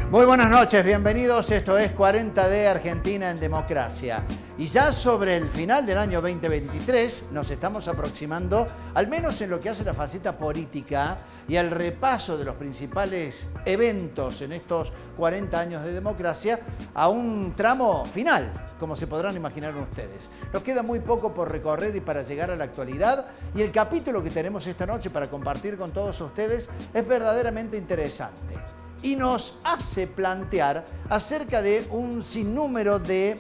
Muy buenas noches, bienvenidos. Esto es 40 de Argentina en Democracia. Y ya sobre el final del año 2023 nos estamos aproximando, al menos en lo que hace la faceta política y al repaso de los principales eventos en estos 40 años de democracia, a un tramo final, como se podrán imaginar ustedes. Nos queda muy poco por recorrer y para llegar a la actualidad, y el capítulo que tenemos esta noche para compartir con todos ustedes es verdaderamente interesante y nos hace plantear acerca de un sinnúmero de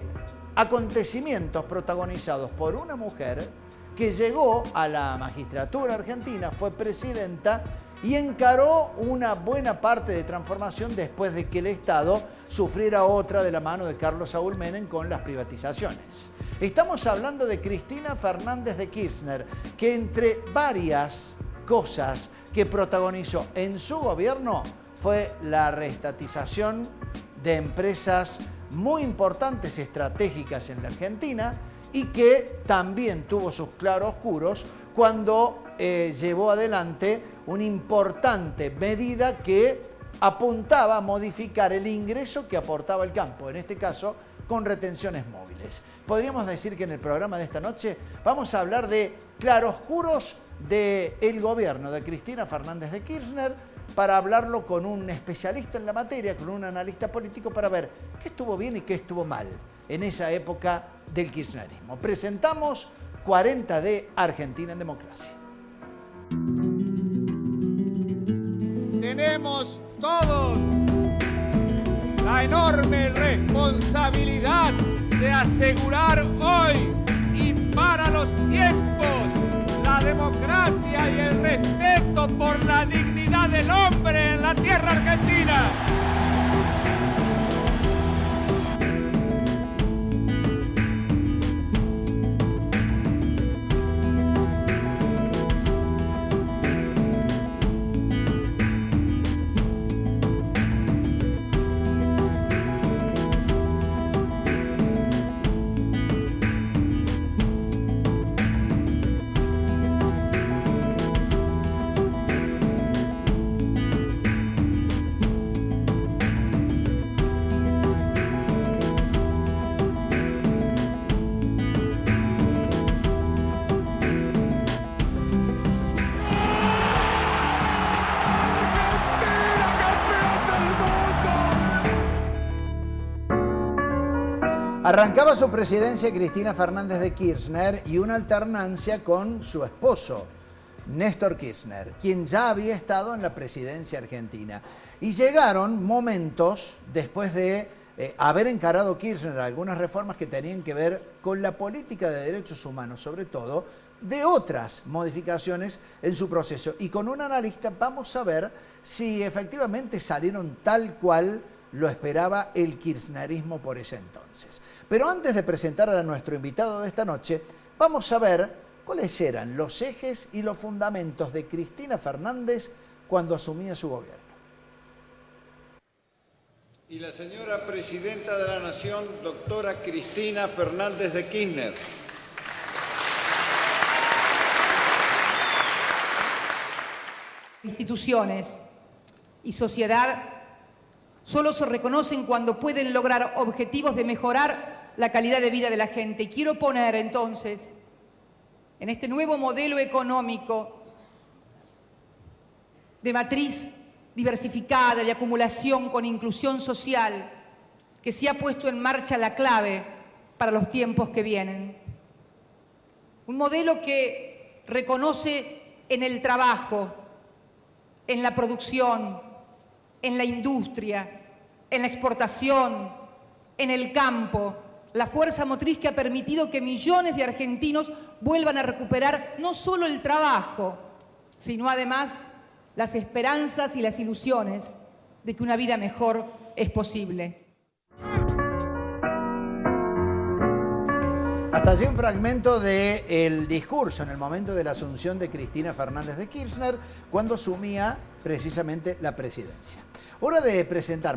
acontecimientos protagonizados por una mujer que llegó a la magistratura argentina, fue presidenta y encaró una buena parte de transformación después de que el Estado sufriera otra de la mano de Carlos Saúl Menem con las privatizaciones. Estamos hablando de Cristina Fernández de Kirchner, que entre varias cosas que protagonizó en su gobierno fue la reestatización de empresas muy importantes, estratégicas en la Argentina, y que también tuvo sus claroscuros cuando llevó adelante una importante medida que apuntaba a modificar el ingreso que aportaba el campo, en este caso con retenciones móviles. Podríamos decir que en el programa de esta noche vamos a hablar de claroscuros del gobierno de Cristina Fernández de Kirchner, para hablarlo con un especialista en la materia, con un analista político, para ver qué estuvo bien y qué estuvo mal en esa época del kirchnerismo. Presentamos 40 de Argentina en Democracia. Tenemos todos la enorme responsabilidad de asegurar hoy y para los tiempos la democracia y el respeto por la dignidad del hombre en la tierra argentina. Arrancaba su presidencia Cristina Fernández de Kirchner y una alternancia con su esposo, Néstor Kirchner, quien ya había estado en la presidencia argentina. Y llegaron momentos, después de haber encarado Kirchner algunas reformas que tenían que ver con la política de derechos humanos, sobre todo, de otras modificaciones en su proceso. Y con un analista vamos a ver si efectivamente salieron tal cual lo esperaba el kirchnerismo por ese entonces. Pero antes de presentar a nuestro invitado de esta noche, vamos a ver cuáles eran los ejes y los fundamentos de Cristina Fernández cuando asumía su gobierno. Y la señora Presidenta de la Nación, doctora Cristina Fernández de Kirchner. Instituciones y sociedad solo se reconocen cuando pueden lograr objetivos de mejorar la calidad de vida de la gente. Y quiero poner entonces, en este nuevo modelo económico de matriz diversificada, de acumulación con inclusión social, que se ha puesto en marcha la clave para los tiempos que vienen. Un modelo que reconoce en el trabajo, en la producción, en la industria, en la exportación, en el campo, la fuerza motriz que ha permitido que millones de argentinos vuelvan a recuperar no solo el trabajo, sino además las esperanzas y las ilusiones de que una vida mejor es posible. Hasta allí un fragmento del discurso en el momento de la asunción de Cristina Fernández de Kirchner, cuando asumía precisamente la presidencia.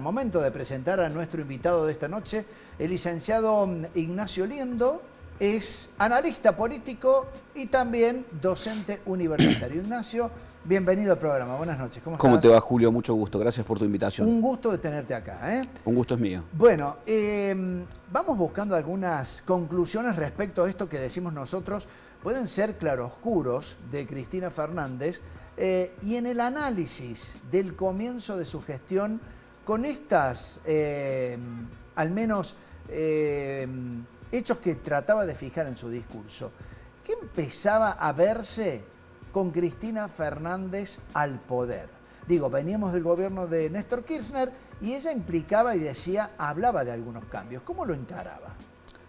Momento de presentar a nuestro invitado de esta noche, el licenciado Ignacio Liendo, es analista político y también docente universitario. Ignacio, bienvenido al programa. Buenas noches. ¿Cómo estás? ¿Cómo te va, Julio? Mucho gusto. Gracias por tu invitación. Un gusto de tenerte acá, ¿eh? Un gusto es mío. Bueno, vamos buscando algunas conclusiones respecto a esto que decimos nosotros. Pueden ser claroscuros de Cristina Fernández y en el análisis del comienzo de su gestión con estas, al menos, hechos que trataba de fijar en su discurso. ¿Qué empezaba a verse con Cristina Fernández al poder? Digo, veníamos del gobierno de Néstor Kirchner y ella implicaba y decía, hablaba de algunos cambios. ¿Cómo lo encaraba?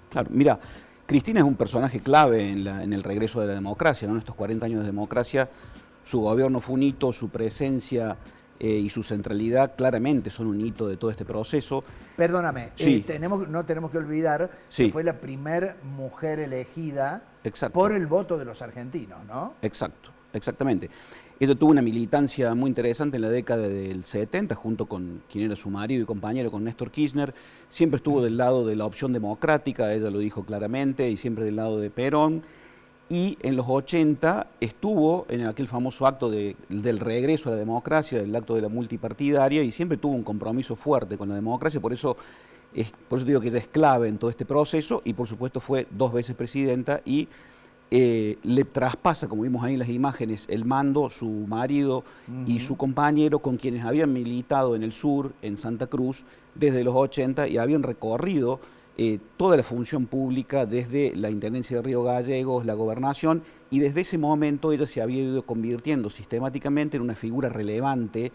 Claro, mira, Cristina es un personaje clave en el regreso de la democracia, ¿no? En estos 40 años de democracia, su gobierno fue un hito, su presencia y su centralidad claramente son un hito de todo este proceso. Perdóname, sí. No tenemos que olvidar sí. que fue la primer mujer elegida Exacto. por el voto de los argentinos, ¿no? Exacto, exactamente. Ella tuvo una militancia muy interesante en la década del 70, junto con quien era su marido y compañero, con Néstor Kirchner. Siempre estuvo del lado de la opción democrática, ella lo dijo claramente, y siempre del lado de Perón. Y en los 80 estuvo en aquel famoso acto del regreso a la democracia, el acto de la multipartidaria, y siempre tuvo un compromiso fuerte con la democracia. Por eso digo que ella es clave en todo este proceso, y por supuesto fue 2 veces presidenta, y le traspasa, como vimos ahí en las imágenes, el mando su marido y su compañero, con quienes habían militado en el sur, en Santa Cruz, desde los 80 y habían recorrido toda la función pública desde la Intendencia de Río Gallegos, la gobernación, y desde ese momento ella se había ido convirtiendo sistemáticamente en una figura relevante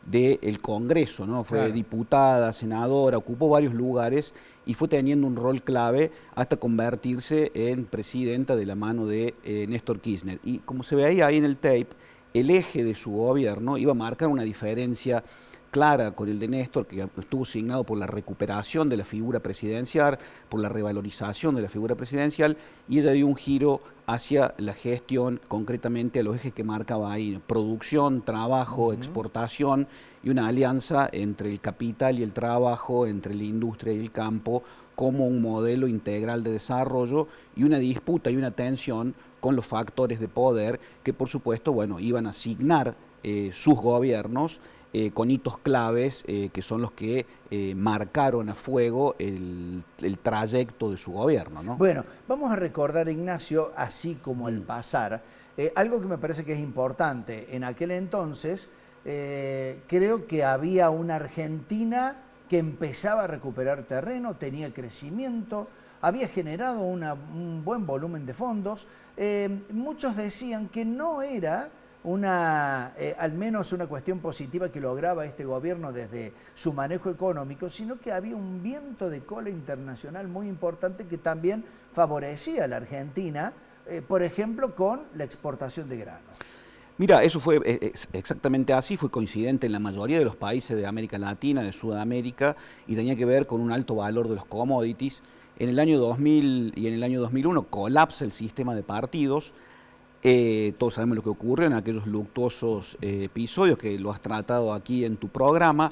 del Congreso, ¿no? Fue claro. Diputada, senadora, ocupó varios lugares y fue teniendo un rol clave hasta convertirse en presidenta de la mano de Néstor Kirchner. Y como se veía ahí en el tape, el eje de su gobierno iba a marcar una diferencia clara con el de Néstor, que estuvo signado por la recuperación de la figura presidencial, por la revalorización de la figura presidencial, y ella dio un giro hacia la gestión, concretamente a los ejes que marcaba ahí: producción, trabajo, exportación, y una alianza entre el capital y el trabajo, entre la industria y el campo, como un modelo integral de desarrollo, y una disputa y una tensión con los factores de poder que, por supuesto, bueno, iban a asignar sus gobiernos con hitos claves que son los que marcaron a fuego el trayecto de su gobierno, ¿no? Bueno, vamos a recordar, Ignacio, así como el pasar, algo que me parece que es importante. En aquel entonces creo que había una Argentina que empezaba a recuperar terreno, tenía crecimiento, había generado un buen volumen de fondos. Muchos decían que no era al menos una cuestión positiva que lograba este gobierno desde su manejo económico, sino que había un viento de cola internacional muy importante que también favorecía a la Argentina, por ejemplo, con la exportación de granos. Mira, eso fue exactamente así, fue coincidente en la mayoría de los países de América Latina, de Sudamérica, y tenía que ver con un alto valor de los commodities. En el año 2000 y en el año 2001 colapsa el sistema de partidos. Todos sabemos lo que ocurre en aquellos luctuosos episodios que lo has tratado aquí en tu programa.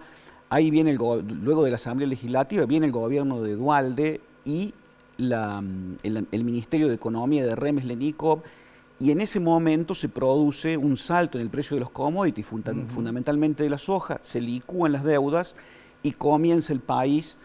Ahí viene luego de la Asamblea Legislativa, viene el gobierno de Duhalde y el Ministerio de Economía de Remes Lenikov, y en ese momento se produce un salto en el precio de los commodities, fundamentalmente de la soja, se licúan las deudas y comienza el país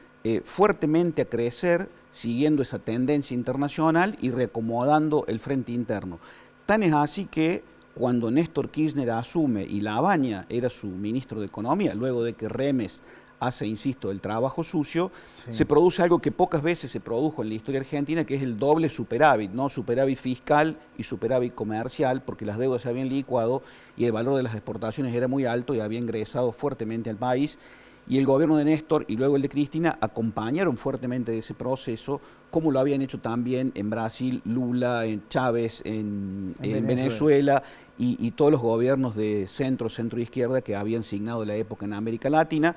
fuertemente a crecer, siguiendo esa tendencia internacional y reacomodando el frente interno. Tan es así que cuando Néstor Kirchner asume y Lavagna era su ministro de Economía, luego de que Remes hace, insisto, el trabajo sucio, se produce algo que pocas veces se produjo en la historia argentina, que es el doble superávit, ¿no? Superávit fiscal y superávit comercial, porque las deudas se habían licuado y el valor de las exportaciones era muy alto y había ingresado fuertemente al país. Y el gobierno de Néstor y luego el de Cristina acompañaron fuertemente de ese proceso, como lo habían hecho también en Brasil, Lula, en Chávez, en Venezuela y todos los gobiernos de centro izquierda que habían signado la época en América Latina.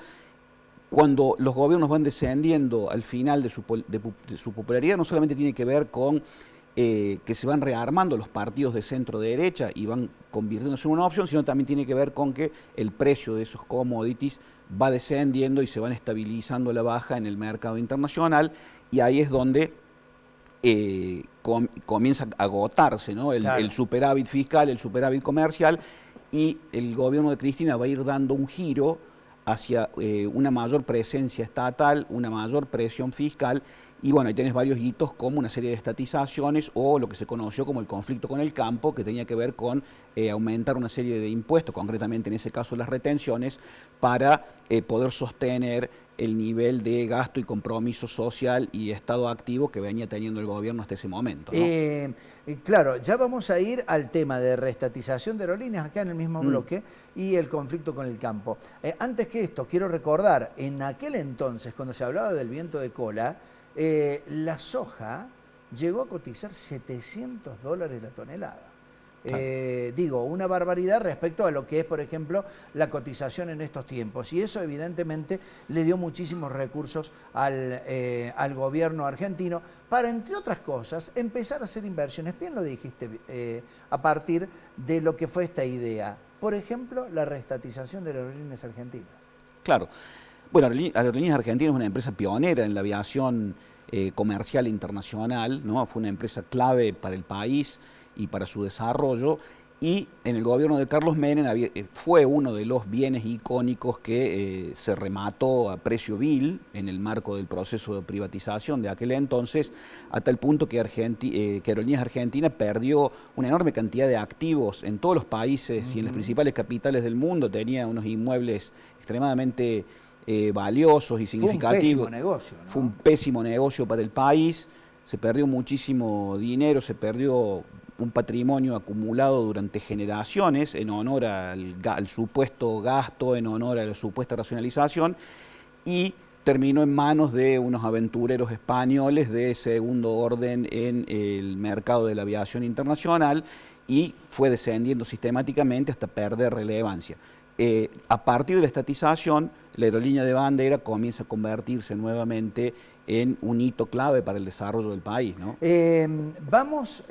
Cuando los gobiernos van descendiendo al final de su popularidad, no solamente tiene que ver con que se van rearmando los partidos de centro-derecha y van convirtiéndose en una opción, sino también tiene que ver con que el precio de esos commodities va descendiendo y se van estabilizando a la baja en el mercado internacional, y ahí es donde comienza a agotarse, ¿no? Claro. El superávit fiscal, el superávit comercial, y el gobierno de Cristina va a ir dando un giro hacia una mayor presencia estatal, una mayor presión fiscal, y bueno, ahí tenés varios hitos como una serie de estatizaciones o lo que se conoció como el conflicto con el campo, que tenía que ver con aumentar una serie de impuestos, concretamente en ese caso las retenciones, para poder sostener el nivel de gasto y compromiso social y estado activo que venía teniendo el gobierno hasta ese momento, ¿no? Claro, ya vamos a ir al tema de reestatización de aerolíneas acá en el mismo bloque y el conflicto con el campo. Antes que esto, quiero recordar, en aquel entonces, cuando se hablaba del viento de cola, la soja llegó a cotizar $700 la tonelada. Digo, una barbaridad respecto a lo que es, por ejemplo, la cotización en estos tiempos. Y eso evidentemente le dio muchísimos recursos al gobierno argentino para, entre otras cosas, empezar a hacer inversiones. Bien lo dijiste, a partir de lo que fue esta idea. Por ejemplo, la reestatización de las aerolíneas argentinas. Claro. Bueno, Aerolíneas Argentinas es una empresa pionera en la aviación comercial internacional, ¿no? Fue una empresa clave para el país y para su desarrollo, y en el gobierno de Carlos Menem fue uno de los bienes icónicos que se remató a precio vil en el marco del proceso de privatización de aquel entonces, a tal punto que Aerolíneas Argentinas perdió una enorme cantidad de activos en todos los países y en las principales capitales del mundo. Tenía unos inmuebles extremadamente valiosos y significativos. Fue un pésimo negocio, ¿no? Fue un pésimo negocio para el país, se perdió muchísimo dinero, se perdió un patrimonio acumulado durante generaciones en honor al supuesto gasto, en honor a la supuesta racionalización, y terminó en manos de unos aventureros españoles de segundo orden en el mercado de la aviación internacional, y fue descendiendo sistemáticamente hasta perder relevancia. A partir de la estatización, la aerolínea de bandera comienza a convertirse nuevamente en un hito clave para el desarrollo del país, ¿no? Vamos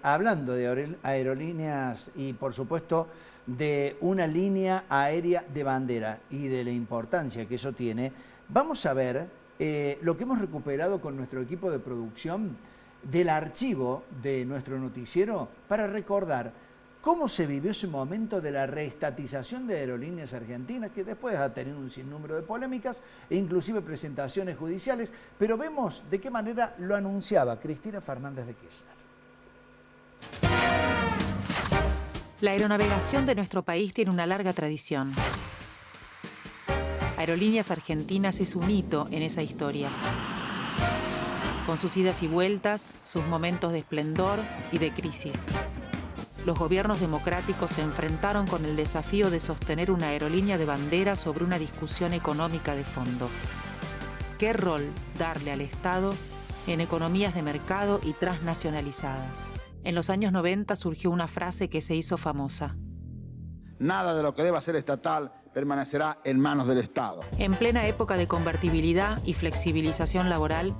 hablando de aerolíneas y, por supuesto, de una línea aérea de bandera y de la importancia que eso tiene. Vamos a ver lo que hemos recuperado con nuestro equipo de producción del archivo de nuestro noticiero para recordar cómo se vivió ese momento de la reestatización de Aerolíneas Argentinas, que después ha tenido un sinnúmero de polémicas e inclusive presentaciones judiciales, pero vemos de qué manera lo anunciaba Cristina Fernández de Kirchner. La aeronavegación de nuestro país tiene una larga tradición. Aerolíneas Argentinas es un hito en esa historia, con sus idas y vueltas, sus momentos de esplendor y de crisis. Los gobiernos democráticos se enfrentaron con el desafío de sostener una aerolínea de bandera sobre una discusión económica de fondo. ¿Qué rol darle al Estado en economías de mercado y transnacionalizadas? En los años 90 surgió una frase que se hizo famosa. Nada de lo que deba ser estatal permanecerá en manos del Estado. En plena época de convertibilidad y flexibilización laboral,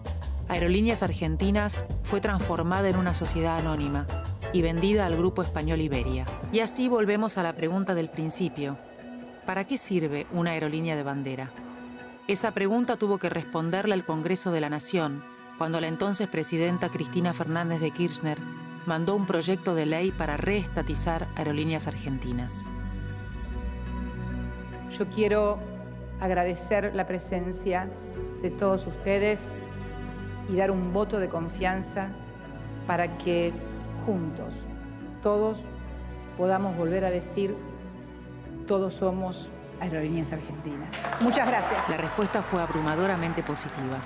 Aerolíneas Argentinas fue transformada en una sociedad anónima y vendida al grupo español Iberia. Y así volvemos a la pregunta del principio. ¿Para qué sirve una aerolínea de bandera? Esa pregunta tuvo que responderla el Congreso de la Nación, cuando la entonces presidenta Cristina Fernández de Kirchner mandó un proyecto de ley para reestatizar Aerolíneas Argentinas. Yo quiero agradecer la presencia de todos ustedes y dar un voto de confianza para que juntos, todos podamos volver a decir, todos somos Aerolíneas Argentinas. Muchas gracias. La respuesta fue abrumadoramente positiva.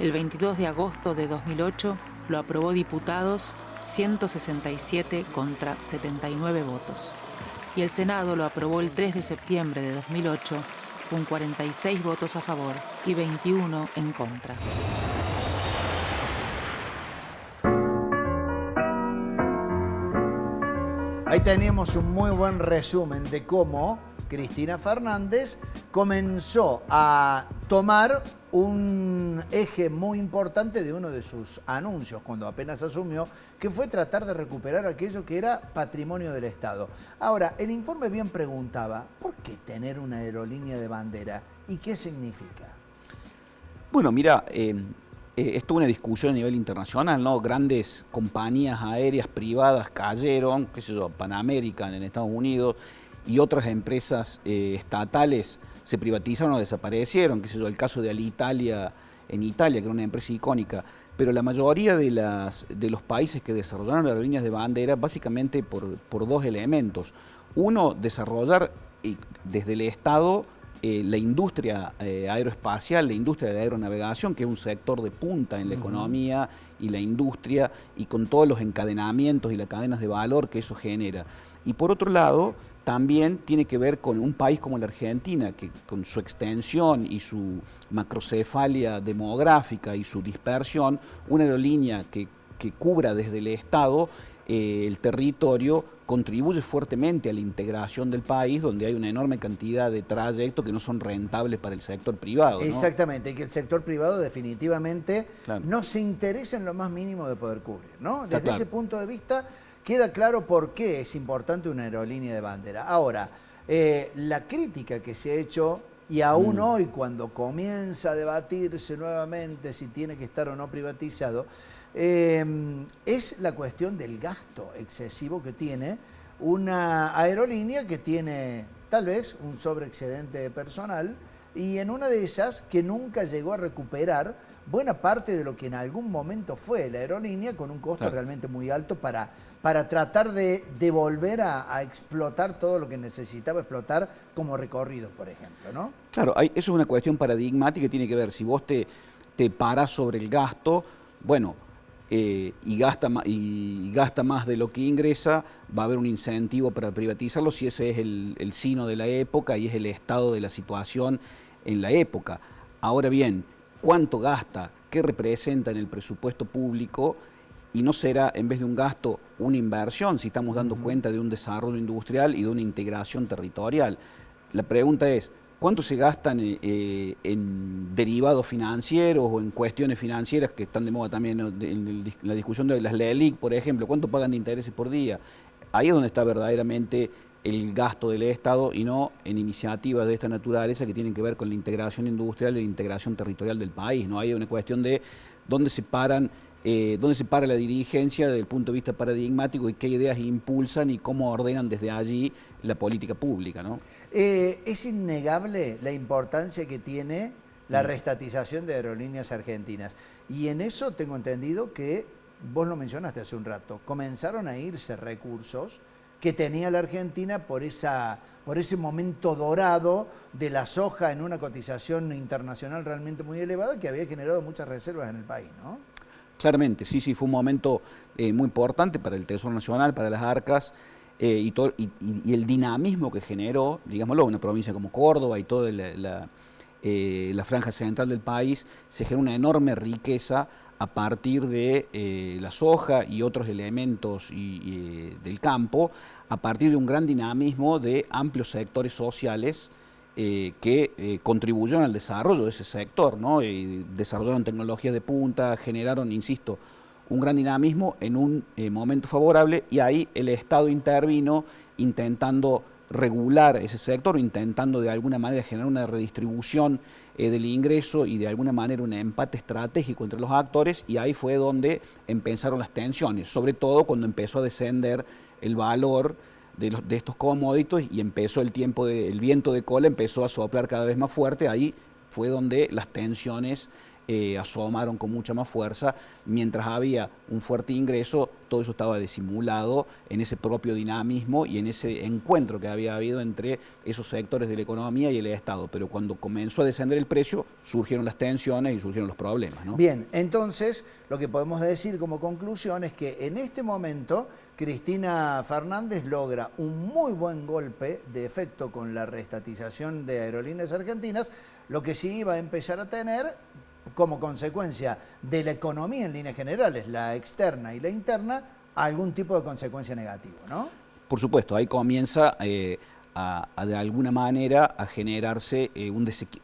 El 22 de agosto de 2008 lo aprobó diputados 167 contra 79 votos. Y el Senado lo aprobó el 3 de septiembre de 2008 con 46 votos a favor y 21 en contra. Ahí teníamos un muy buen resumen de cómo Cristina Fernández comenzó a tomar un eje muy importante de uno de sus anuncios cuando apenas asumió, que fue tratar de recuperar aquello que era patrimonio del Estado. Ahora, el informe bien preguntaba, ¿por qué tener una aerolínea de bandera? ¿Y qué significa? Bueno, mira, Estuvo una discusión a nivel internacional, ¿no? Grandes compañías aéreas privadas cayeron, qué sé yo, Pan American en Estados Unidos y otras empresas estatales se privatizaron o desaparecieron, qué sé yo, el caso de Alitalia en Italia, que era una empresa icónica, pero la mayoría de los países que desarrollaron aerolíneas de bandera, básicamente por dos elementos. Uno, desarrollar desde el Estado la industria aeroespacial, la industria de la aeronavegación, que es un sector de punta en la economía y la industria, y con todos los encadenamientos y las cadenas de valor que eso genera. Y por otro lado, también tiene que ver con un país como la Argentina, que con su extensión y su macrocefalia demográfica y su dispersión, una aerolínea que cubra desde el Estado el territorio contribuye fuertemente a la integración del país, donde hay una enorme cantidad de trayectos que no son rentables para el sector privado, ¿no? Exactamente, y que el sector privado definitivamente no se interesa en lo más mínimo de poder cubrir, ¿no? Desde ese punto de vista queda claro por qué es importante una aerolínea de bandera. Ahora, la crítica que se ha hecho, y aún hoy cuando comienza a debatirse nuevamente si tiene que estar o no privatizado, es la cuestión del gasto excesivo que tiene una aerolínea que tiene tal vez un sobreexcedente de personal y en una de esas que nunca llegó a recuperar buena parte de lo que en algún momento fue la aerolínea con un costo realmente muy alto para tratar de volver a explotar todo lo que necesitaba explotar como recorridos, por ejemplo, ¿no? Claro, eso es una cuestión paradigmática que tiene que ver, si vos te parás sobre el gasto, bueno, y gasta más de lo que ingresa, va a haber un incentivo para privatizarlo si ese es el sino de la época y es el estado de la situación en la época. Ahora bien, ¿cuánto gasta? ¿Qué representa en el presupuesto público? Y no será, en vez de un gasto, una inversión, si estamos dando cuenta de un desarrollo industrial y de una integración territorial. La pregunta es, ¿cuánto se gastan en derivados financieros o en cuestiones financieras que están de moda también en la discusión de las LELIC, por ejemplo? ¿Cuánto pagan de intereses por día? Ahí es donde está verdaderamente el gasto del Estado y no en iniciativas de esta naturaleza que tienen que ver con la integración industrial y la integración territorial del país, ¿no? Hay una cuestión de dónde se para la dirigencia desde el punto de vista paradigmático y qué ideas impulsan y cómo ordenan desde allí la política pública, ¿no? Es innegable la importancia que tiene la reestatización de aerolíneas argentinas. Y en eso tengo entendido que, vos lo mencionaste hace un rato, comenzaron a irse recursos que tenía la Argentina por ese momento dorado de la soja en una cotización internacional realmente muy elevada que había generado muchas reservas en el país, ¿no? Claramente, sí, fue un momento muy importante para el Tesoro Nacional, para las arcas, y el dinamismo que generó, digámoslo, una provincia como Córdoba y toda la franja central del país, se generó una enorme riqueza a partir de la soja y otros elementos del campo, a partir de un gran dinamismo de amplios sectores sociales que contribuyeron al desarrollo de ese sector, ¿no? Desarrollaron tecnologías de punta, generaron, insisto, un gran dinamismo en un momento favorable y ahí el Estado intervino intentando regular ese sector, intentando de alguna manera generar una redistribución del ingreso y de alguna manera un empate estratégico entre los actores y ahí fue donde empezaron las tensiones, sobre todo cuando empezó a descender el valor de estos commodities y empezó el viento de cola empezó a soplar cada vez más fuerte, ahí fue donde las tensiones asomaron con mucha más fuerza, mientras había un fuerte ingreso, todo eso estaba disimulado en ese propio dinamismo y en ese encuentro que había habido entre esos sectores de la economía y el Estado, pero cuando comenzó a descender el precio, surgieron las tensiones y surgieron los problemas, ¿no? Bien, entonces, lo que podemos decir como conclusión es que en este momento Cristina Fernández logra un muy buen golpe de efecto con la reestatización de Aerolíneas Argentinas, lo que sí iba a empezar a tener como consecuencia de la economía en líneas generales, la externa y la interna, algún tipo de consecuencia negativa, ¿no? Por supuesto, ahí comienza de alguna manera a generarse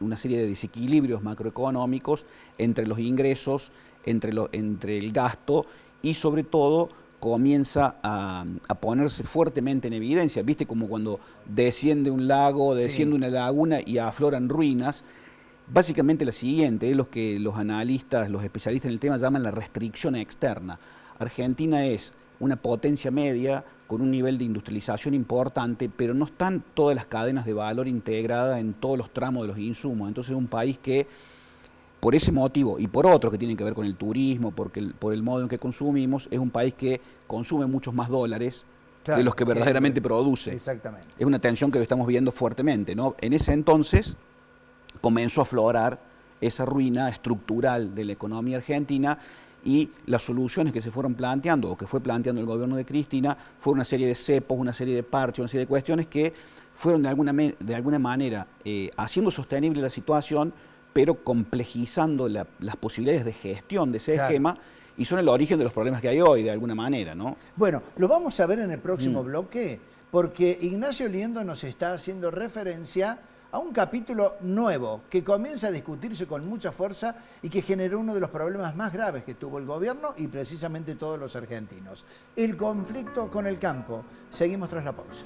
una serie de desequilibrios macroeconómicos entre los ingresos, entre el gasto y sobre todo comienza a ponerse fuertemente en evidencia, ¿viste? Como cuando desciende un lago, desciende una laguna y afloran ruinas. básicamente la siguiente, es lo que los analistas, los especialistas en el tema llaman la restricción externa. Argentina es una potencia media con un nivel de industrialización importante, pero no están todas las cadenas de valor integradas en todos los tramos de los insumos. Entonces es un país que, por ese motivo y por otros que tienen que ver con el turismo, por el modo en que consumimos, es un país que consume muchos más dólares de los que verdaderamente produce. Exactamente. Es una tensión que hoy estamos viendo fuertemente, ¿no? En ese entonces comenzó a aflorar esa ruina estructural de la economía argentina, y las soluciones que se fueron planteando, o que fue planteando el gobierno de Cristina, fue una serie de cepos, una serie de parches, una serie de cuestiones que fueron de alguna manera haciendo sostenible la situación, pero complejizando las posibilidades de gestión de ese esquema, y son el origen de los problemas que hay hoy, de alguna manera, ¿no? Bueno, lo vamos a ver en el próximo bloque, porque Ignacio Liendo nos está haciendo referencia a un capítulo nuevo que comienza a discutirse con mucha fuerza y que generó uno de los problemas más graves que tuvo el gobierno y precisamente todos los argentinos: el conflicto con el campo. Seguimos tras la pausa.